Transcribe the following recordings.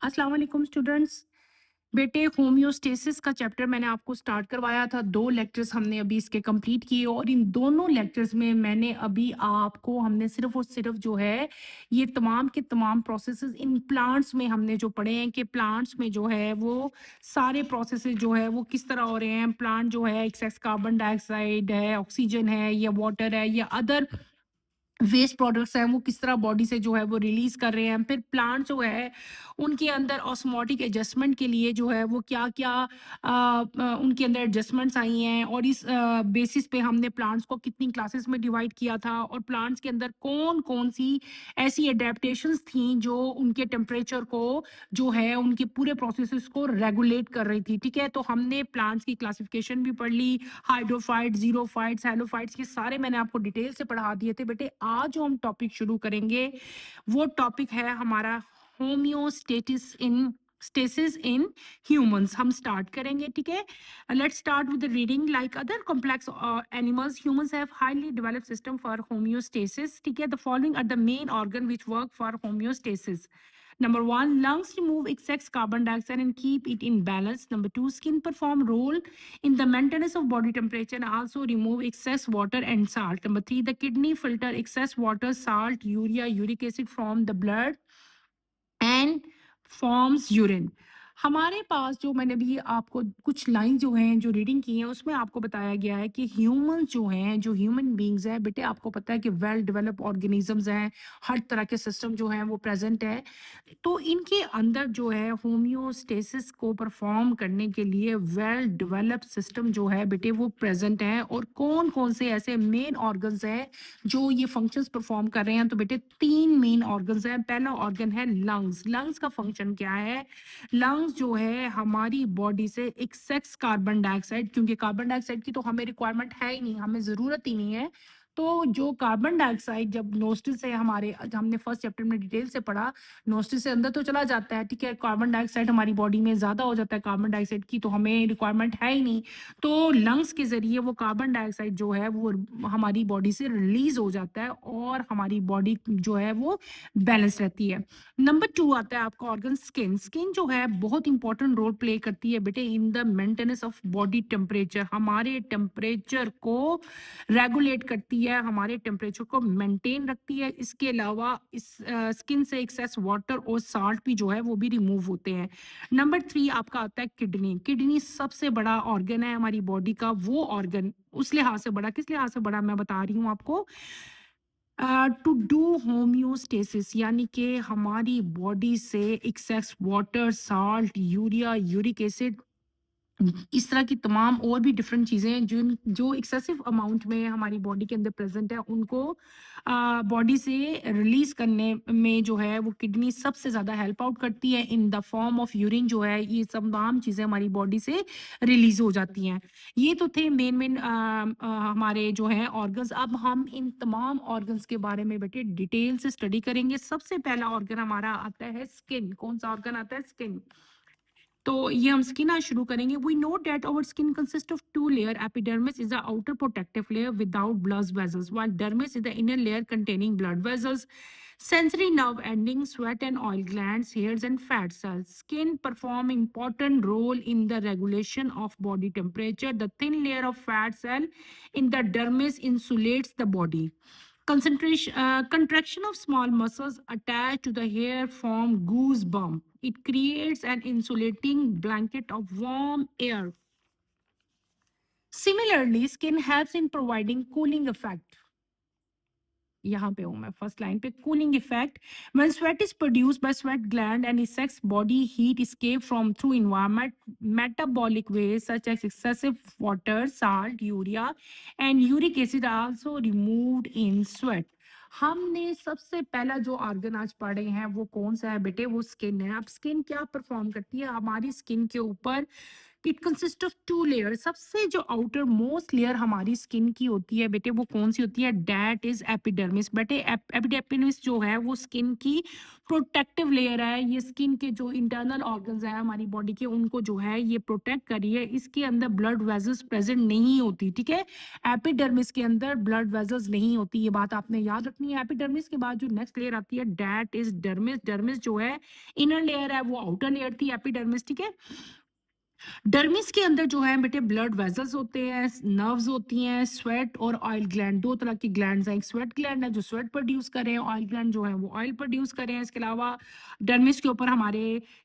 अस्सलाम वालेकुम स्टूडेंट्स। बेटे, होम्योस्टेसिस का चैप्टर मैंने आपको स्टार्ट करवाया था। 2 लेक्चर्स हमने अभी इसके कंप्लीट किए और इन दोनों लेक्चर्स में मैंने अभी आपको हमने सिर्फ़ और सिर्फ़ जो है ये तमाम के तमाम प्रोसेसेस इन प्लांट्स में हमने जो पढ़े हैं कि प्लांट्स में जो है वो सारे प्रोसेसेस जो है वो किस तरह हो रहे हैं। प्लांट जो है एक्सेस कार्बन डाइऑक्साइड है, ऑक्सीजन है या वाटर है या अदर वेस्ट प्रोडक्ट्स हैं वो किस तरह बॉडी से जो है वो रिलीज कर रहे हैं। फिर प्लांट जो है उनके अंदर ऑस्मोटिक एडजस्टमेंट के लिए जो है वो क्या-क्या उनके अंदर एडजस्टमेंट्स आई हैं और इस बेसिस पे हमने प्लांट्स को कितनी क्लासेस में डिवाइड किया था और प्लांट्स के अंदर कौन-कौन सी ऐसी एडेप्टेशंस थी जो उनके टेम्परेचर को जो है उनके पूरे प्रोसेसेस को रेगुलेट कर रही थी। ठीक है? तो हमने प्लांट्स की क्लासिफिकेशन भी पढ़ ली, हाइड्रोफाइट्स, ज़ीरोफाइट्स, हैलोफाइट्स ये सारे मैंने आपको डिटेल से पढ़ा दिए थे। बेटे, आज जो हम टॉपिक शुरू करेंगे वो टॉपिक है हमारा homeostasis in stasis in humans. हम स्टार्ट करेंगे। ठीक है? Let's start with the reading. Like other complex animals, humans have highly developed system for homeostasis. ठीक है? The following are the main organ which work for homeostasis. Number one, lungs remove excess carbon dioxide and keep it in balance. Number two, skin perform role in the maintenance of body temperature and also remove excess water and salt. Number three, the kidney filter excess water, salt, urea, uric acid from the blood and forms urine. हमारे पास जो मैंने भी आपको कुछ line जो हैं जो reading की हैं उसमें आपको बताया गया है कि ह्यूमंस जो हैं जो ह्यूमन बींग्स हैं बेटे आपको पता है कि वेल डेवलप ऑर्गेनिजम्स हैं, हर तरह के सिस्टम जो हैं वो प्रेजेंट है। तो इनके अंदर जो है होम्योस्टेसिस को परफॉर्म करने के लिए वेल डेवलप्ड सिस्टम जो है बेटे वो प्रेजेंट है। और कौन कौन से ऐसे मेन ऑर्गन्स हैं जो ये फंक्शंस परफॉर्म कर रहे हैं। तो बेटे 3 मेन ऑर्गन्स हैं। पहला ऑर्गन है लंग्स। लंग्स का फंक्शन क्या है? लंग्स जो है हमारी बॉडी से एक्सेस कार्बन डाइऑक्साइड, क्योंकि कार्बन डाइऑक्साइड की तो हमें रिक्वायरमेंट है ही नहीं, हमें ज़रूरत ही नहीं है। तो जो कार्बन डाइऑक्साइड जब नोस्ट्रिल से हमारे हमने फर्स्ट चैप्टर में डिटेल से पढ़ा, नोस्ट्रिल से अंदर तो चला जाता है। ठीक है? कार्बन डाइऑक्साइड हमारी बॉडी में ज़्यादा हो जाता है, कार्बन डाइऑक्साइड की तो हमें रिक्वायरमेंट है ही नहीं। तो लंग्स के ज़रिए वो कार्बन डाइऑक्साइड जो है वो हमारी बॉडी से रिलीज़ हो जाता है और हमारी बॉडी जो है वो बैलेंस रहती है। नंबर 2 आता है आपका ऑर्गन स्किन। स्किन जो है बहुत इंपॉर्टेंट रोल प्ले करती है बेटे in the maintenance of body temperature. हमारे टेम्परेचर को रेगुलेट करती है, हमारे टेम्परेचर को मेंटेन रखती है। इसके अलावा इस स्किन से एक्सेस वाटर और साल्ट भी जो है वो भी रिमूव होते हैं। नंबर 3 आपका आता है किडनी। किडनी सबसे बड़ा ऑर्गन है हमारी बॉडी का। वो ऑर्गन उस लिहाज से बड़ा, किस लिहाज से बड़ा मैं बता रही हूँ आपको, टू डू होम्योस्टेसिस, यानी कि हमारी बॉडी से excess water, salt, urea, uric acid, इस तरह की तमाम और भी डिफरेंट चीज़ें हैं जिन जो एक्सेसिव अमाउंट में हमारी बॉडी के अंदर प्रेजेंट है उनको बॉडी से रिलीज करने में जो है वो किडनी सबसे ज़्यादा हेल्प आउट करती है। In the form of urine जो है ये तमाम चीज़ें हमारी बॉडी से रिलीज हो जाती हैं। ये तो थे मेन मेन हमारे जो है ऑर्गन्स। अब हम इन तमाम ऑर्गन्स के बारे में बेटे डिटेल से स्टडी करेंगे। सबसे पहला ऑर्गन हमारा आता है स्किन। कौन सा ऑर्गन आता है? स्किन। तो ये हम स्किन आज शुरू करेंगे। We know that our skin consist of two layer. Epidermis is the outer protective layer without blood vessels, while dermis is the inner layer containing blood vessels, sensory nerve endings, sweat and oil glands, hairs and fat cells. Skin perform important role in the regulation of body temperature. The thin layer of fat cell in the dermis insulates the body. Contraction of small muscles attached to the hair form goosebump. It creates an insulating blanket of warm air. Similarly, skin helps in providing cooling effect. यहाँ पे हूँ मैं first line पे। Cooling effect, when sweat is produced by sweat gland and Essex body heat escape from through environment metabolic ways such as excessive water, salt, urea and uric acid are also removed in sweat. हमने सबसे पहला जो organ आज पढ़े हैं वो कौन सा है बेटे? वो स्किन है। अब स्किन क्या परफॉर्म करती है? हमारी स्किन के ऊपर इट कंसिस्ट ऑफ 2 लेयर। सबसे जो आउटर मोस्ट लेयर हमारी स्किन की होती है बेटे, वो कौन-सी होती है? That is epidermis. बेटे एपिडर्मिस जो है वो स्किन की प्रोटेक्टिव लेयर है। ये स्किन के जो इंटरनल ऑर्गन्स हैं हमारी बॉडी के, उनको जो है ये प्रोटेक्ट कर रही है। इसके अंदर ब्लड वेसल्स प्रेज़ेंट नहीं होती, ठीक है? एपिडर्मिस के अंदर ब्लड वेसल्स नहीं होती, ये बात आपने याद रखनी है। एपिडर्मिस के बाद जो नेक्स्ट लेयर आती है दैट इज़ डर्मिस। डर्मिस जो है इनर लेयर है, वो आउटर लेयर थी एपिडर्मिस, ठीक है? डर्मिस के अंदर जो है बेटे ब्लड वेसल्स होते हैं, नर्व्स होती हैं, स्वेट और ऑयल ग्लैंड, दो तरह की ग्लैंड्स हैं। एक स्वेट ग्लैंड है जो स्वेट प्रोड्यूस करें, ऑयल ग्लैंड जो है वो ऑयल प्रोड्यूस करें। इसके अलावा डर्मिस के ऊपर हमारे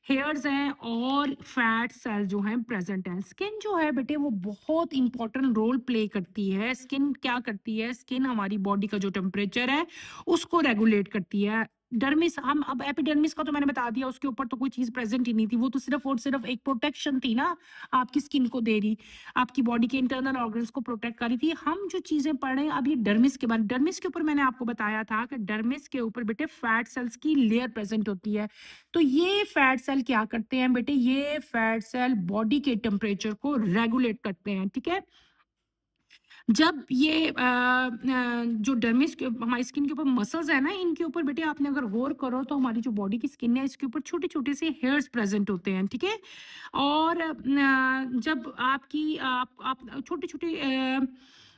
हेयर्स हैं और फैट सेल्स जो हैं प्रेजेंट हैं। स्किन जो है बेटे वो बहुत इंपॉर्टेंट रोल प्ले करती है। स्किन क्या करती है? स्किन हमारी बॉडी का जो टेम्परेचर है उसको रेगुलेट करती है। डर्मिस, हम अब एपिडर्मिस का तो मैंने बता दिया, उसके ऊपर तो कोई चीज प्रेजेंट ही नहीं थी, वो तो सिर्फ और सिर्फ एक प्रोटेक्शन थी ना, आपकी स्किन को दे रही, आपकी बॉडी के इंटरनल ऑर्गन्स को प्रोटेक्ट कर रही थी। हम जो चीजें पढ़ रहे हैं अब ये डर्मिस के बारे में। डर्मिस के ऊपर मैंने आपको बताया था कि डर्मिस के ऊपर बेटे फैट सेल्स की लेयर प्रेजेंट होती है। तो ये फैट सेल क्या करते हैं बेटे? ये फैट सेल बॉडी के टेम्परेचर को रेगुलेट करते हैं, ठीक है? जब ये जो डर्मिस के हमारी स्किन के ऊपर मसल्स है ना, इनके ऊपर बेटे आपने अगर गौर करो तो हमारी जो बॉडी की स्किन है इसके ऊपर छोटे छोटे से हेयर्स प्रेजेंट होते हैं, ठीक है? और जब आपकी आप छोटे छोटे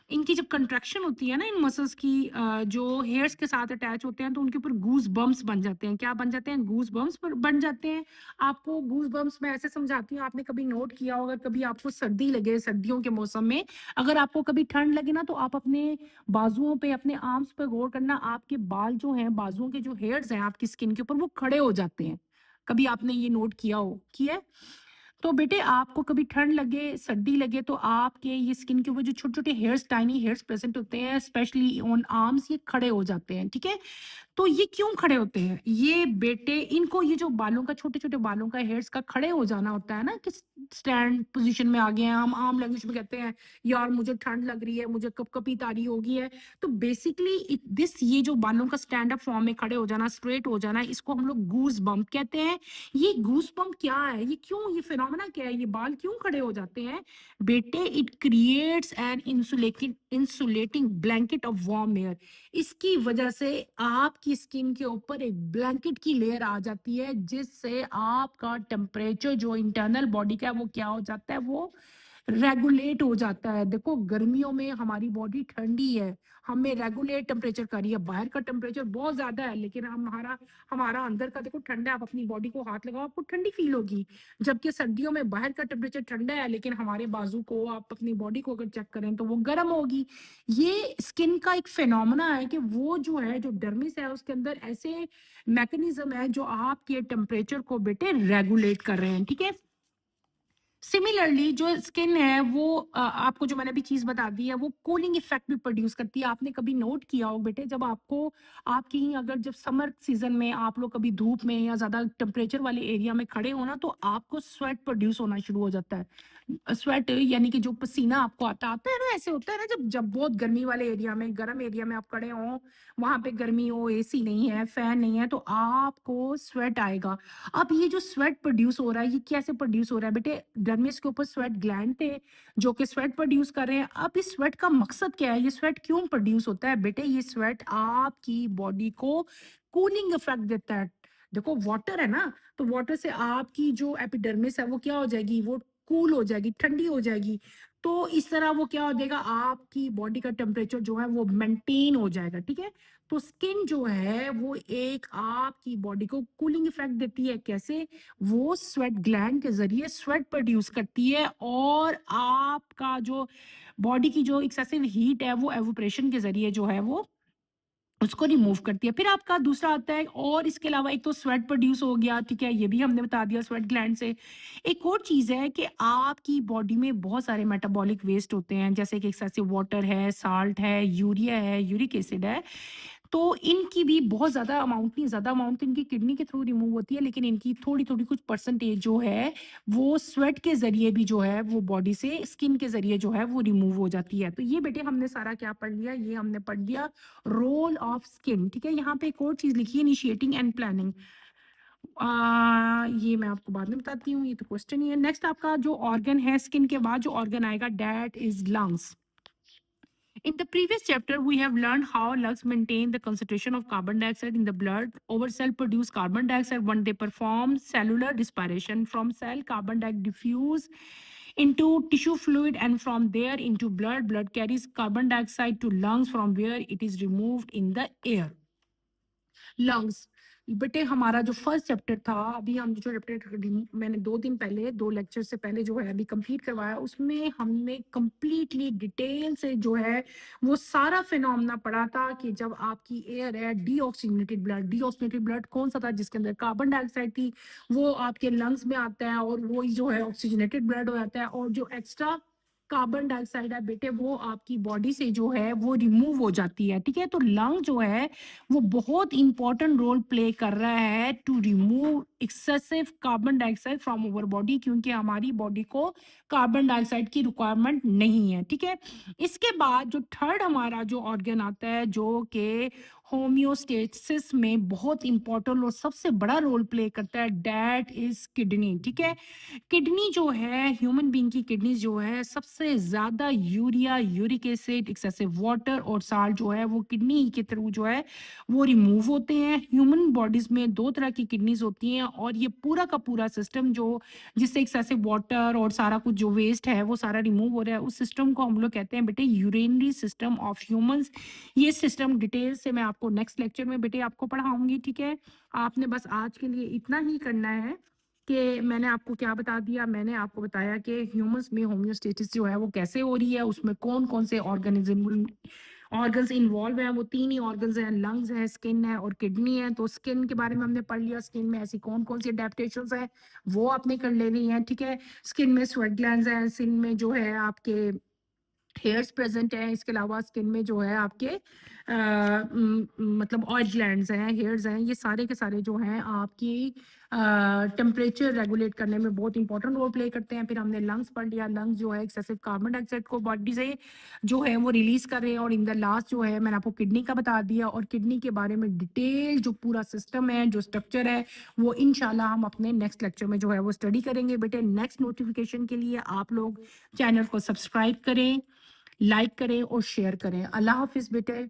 इनकी जब कंट्रैक्शन होती है ना इन मसल्स की, जो हेयर्स के साथ अटैच होते हैं, तो उनके ऊपर गूज बम्प्स बन जाते हैं। क्या बन जाते हैं? गूज बम्प्स बन जाते हैं। आपको गूज बम्प्स मैं ऐसे समझाती हूँ, आपने कभी नोट किया होगा, कभी आपको सर्दी लगे सर्दियों के मौसम में, अगर आपको कभी ठंड लगे ना, तो आप अपने बाजुओं पे, अपने आर्म्स पे गौर करना, आपके बाल जो हैं, बाजुओं के जो हेयर्स हैं आपकी स्किन के ऊपर, वो खड़े हो जाते हैं। कभी आपने ये नोट किया है? तो बेटे आपको कभी ठंड लगे, सर्दी लगे, तो आपके ये स्किन के ऊपर जो छोटे-छोटे हेयर्स, टाइनी हेयर्स प्रेज़ेंट होते हैं, स्पेशली ऑन आर्म्स, ये खड़े हो जाते हैं, ठीक है? तो ये क्यों खड़े होते हैं? ये बेटे इनको ये जो बालों का, छोटे-छोटे बालों का, हेयर्स का खड़े हो जाना होता है ना, कि स्टैंड पोज़ीशन में आ गए हैं, हम आम लैंग्वेज में कहते हैं, यार मुझे ठंड लग रही है, मुझे कँपकँपी तारी हो गई है। तो बेसिकली ये जो बालों का स्टैंड अप फॉर्म में खड़े हो जाना, स्ट्रेट हो जाना, इसको हम लोग गूज़ बम्प कहते हैं। ये गूज़ बम्प क्या है? ये क्यों, ये फिनोमेना क्या है? ये बाल क्यों खड़े हो जाते हैं? बेटे it creates an insulating blanket of warm air. इसकी वजह से आपकी स्किन के ऊपर एक ब्लैंकेट की लेयर आ जाती है, जिससे आपका टेम्परेचर जो इंटरनल बॉडी का है वो क्या हो जाता है? वो रेगुलेट हो जाता है। देखो गर्मियों में हमारी बॉडी ठंडी है, हमें रेगुलेट टेम्परेचर कर रही है। बाहर का टेम्परेचर बहुत ज्यादा है, लेकिन हमारा हमारा अंदर का देखो ठंडा है। आप अपनी बॉडी को हाथ लगाओ, आपको ठंडी फील होगी। जबकि सर्दियों में बाहर का टेम्परेचर ठंडा है, लेकिन हमारे बाजू को, आप अपनी बॉडी को अगर चेक करें तो वो गर्म होगी। ये स्किन का एक फिनोमेना है कि वो जो है, जो डर्मिस है, उसके अंदर ऐसे मैकेनिज्म है जो आपके टेम्परेचर को बेटे रेगुलेट कर रहे हैं, ठीक है? सिमिलरली जो स्किन है वो आपको जो मैंने अभी चीज बता दी है, वो कूलिंग इफेक्ट भी प्रोड्यूस करती है। आपने कभी नोट किया हो बेटे, जब आपको, आप कहीं अगर जब समर सीजन में आप लोग कभी धूप में या ज्यादा टेम्परेचर वाले एरिया में खड़े हो ना, तो आपको स्वेट प्रोड्यूस होना शुरू हो जाता है। स्वेट यानी कि जो पसीना आपको आता आता है ना, ऐसे होता है ना, जब जब बहुत गर्मी वाले एरिया में, गर्म एरिया में आप खड़े हो, वहां पे गर्मी हो, एसी नहीं है, फैन नहीं है, तो आपको स्वेट आएगा। अब ये जो स्वेट प्रोड्यूस हो रहा है, ये कैसे प्रोड्यूस हो रहा है बेटे? डर्मिस के ऊपर स्वेट ग्लैंड थे जो कि स्वेट प्रोड्यूस कर रहे हैं। अब इस स्वेट का मकसद क्या है? ये स्वेट क्यों प्रोड्यूस होता है बेटे? ये स्वेट आपकी बॉडी को कूलिंग इफेक्ट देता है। देखो वाटर है ना, तो वाटर से आपकी जो एपिडर्मिस है वो क्या हो जाएगी? वो कूल हो जाएगी, ठंडी हो जाएगी। तो इस तरह वो क्या हो जाएगा? आपकी बॉडी का टेम्परेचर जो है वो मेंटेन हो जाएगा, ठीक है? तो स्किन जो है वो एक आपकी बॉडी को कूलिंग इफेक्ट देती है। कैसे? वो स्वेट ग्लैंड के ज़रिए स्वेट प्रोड्यूस करती है, और आपका जो बॉडी की जो एक्सेसिव हीट है वो एवोपरेशन के ज़रिए जो है वो उसको रिमूव करती है। फिर आपका दूसरा आता है, और इसके अलावा एक तो स्वेट प्रोड्यूस हो गया, ठीक है, ये भी हमने बता दिया स्वेट ग्लैंड से। एक और चीज़ है कि आपकी बॉडी में बहुत सारे मेटाबॉलिक वेस्ट होते हैं, जैसे कि एक्सेसिव वाटर है, साल्ट है, यूरिया है, यूरिक एसिड है। तो इनकी भी बहुत ज़्यादा अमाउंट नहीं, ज़्यादा अमाउंट तो इनकी किडनी के थ्रू रिमूव होती है, लेकिन इनकी थोड़ी-थोड़ी कुछ परसेंटेज जो है, वो स्वेट के ज़रिए भी जो है, वो बॉडी से स्किन के ज़रिए जो है, वो रिमूव हो जाती है। तो ये बेटे हमने सारा क्या पढ़ लिया? ये हमने पढ़ लिया रोल ऑफ स्किन, ठीक है? यहाँ पे एक और चीज़ लिखी है, इनिशिएटिंग एंड प्लानिंग। ये मैं आपको बाद में बताती हूँ, ये तो क्वेश्चन ही है। नेक्स्ट आपका जो ऑर्गन है स्किन के बाद जो ऑर्गन आएगा that is lungs. In the previous chapter, we have learned how lungs maintain the concentration of carbon dioxide in the blood. Over cell produce carbon dioxide when they perform cellular respiration. From cell, carbon dioxide diffuse into tissue fluid and from there into blood. Blood carries carbon dioxide to lungs from where it is removed in the air. Lungs बेटे हमारा जो first chapter था, अभी हम जो chapter मैंने 2 दिन पहले 2 लेक्चर से पहले जो है अभी कंप्लीट करवाया, उसमें हमने कंप्लीटली डिटेल से जो है वो सारा फिनोमेना पढ़ा था कि जब आपकी एयर है डीऑक्सीजनेटेड ब्लड कौन सा था जिसके अंदर कार्बन डाइऑक्साइड थी, वो आपके लंग्स में आता है और वो जो है ऑक्सीजनेटेड ब्लड हो जाता है, और जो एक्स्ट्रा कार्बन डाइऑक्साइड है बेटे वो आपकी बॉडी से जो है वो रिमूव हो जाती है। ठीक है, तो लंग जो है वो बहुत इंपॉर्टेंट रोल प्ले कर रहा है to remove excessive carbon dioxide from our body, क्योंकि हमारी बॉडी को कार्बन डाइऑक्साइड की रिक्वायरमेंट नहीं है। ठीक है, इसके बाद जो थर्ड हमारा जो ऑर्गन आता है जो कि होम्योस्टेसिस में बहुत इंपॉर्टेंट और सबसे बड़ा रोल प्ले करता है, दैट इज किडनी। ठीक है, किडनी जो है ह्यूमन बीइंग की किडनी जो है सबसे ज्यादा urea, uric acid, excessive water और साल्ट जो है वो किडनी के थ्रू जो है वो रिमूव होते हैं। ह्यूमन बॉडीज में 2 तरह की किडनीज होती हैं और ये पूरा का पूरा सिस्टम जो जिससे एक्सेसिव वाटर और सारा कुछ जो वेस्ट है वो सारा रिमूव हो रहा है, उस सिस्टम को हम लोग कहते हैं बेटे यूरिनरी सिस्टम ऑफ ह्यूमंस। ये सिस्टम डिटेल से मैं आपको नेक्स्ट लेक्चर में बेटे आपको पढ़ाऊंगी। ठीक है, आपने बस आज के लिए इतना ही करना है कि मैंने आपको क्या बता दिया, मैंने आपको बताया कि ह्यूमंस में होम्योस्टेसिस जो है वो कैसे हो रही है, उसमें कौन कौन से ऑर्गन्स इन्वॉल्व हैं। वो 3 ही ऑर्गन्स हैं, लंग्स है, स्किन है और किडनी है। तो स्किन के बारे में हमने पढ़ लिया, स्किन में ऐसी कौन कौन सी अडेप्टेशंस हैं वो आपने कर लेनी है। ठीक है, स्किन में स्वेट ग्लैंड्स हैं, स्किन में जो है आपके हेयर्स प्रेजेंट है, इसके अलावा स्किन में जो है आपके मतलब ऑयल ग्लैंड्स हैं, हेयर्स हैं, ये सारे के सारे जो हैं आपकी टेम्परेचर रेगुलेट करने में बहुत इंपॉर्टेंट रोल प्ले करते हैं। फिर हमने लंग्स पढ़ लिया, लंग्स जो है एक्सेसिव कार्बन डाइऑक्साइड को बॉडी से जो है वो रिलीज कर रहे हैं, और इन द लास्ट जो है मैंने आपको किडनी का बता दिया, और किडनी के बारे में डिटेल जो पूरा सिस्टम है, जो स्ट्रक्चर है, वो इंशाल्लाह हम अपने नेक्स्ट लेक्चर में जो है वो स्टडी करेंगे। बेटे नेक्स्ट नोटिफिकेशन के लिए आप लोग चैनल को सब्सक्राइब करें, लाइक करें और शेयर करें। अल्लाह हाफिज बेटे।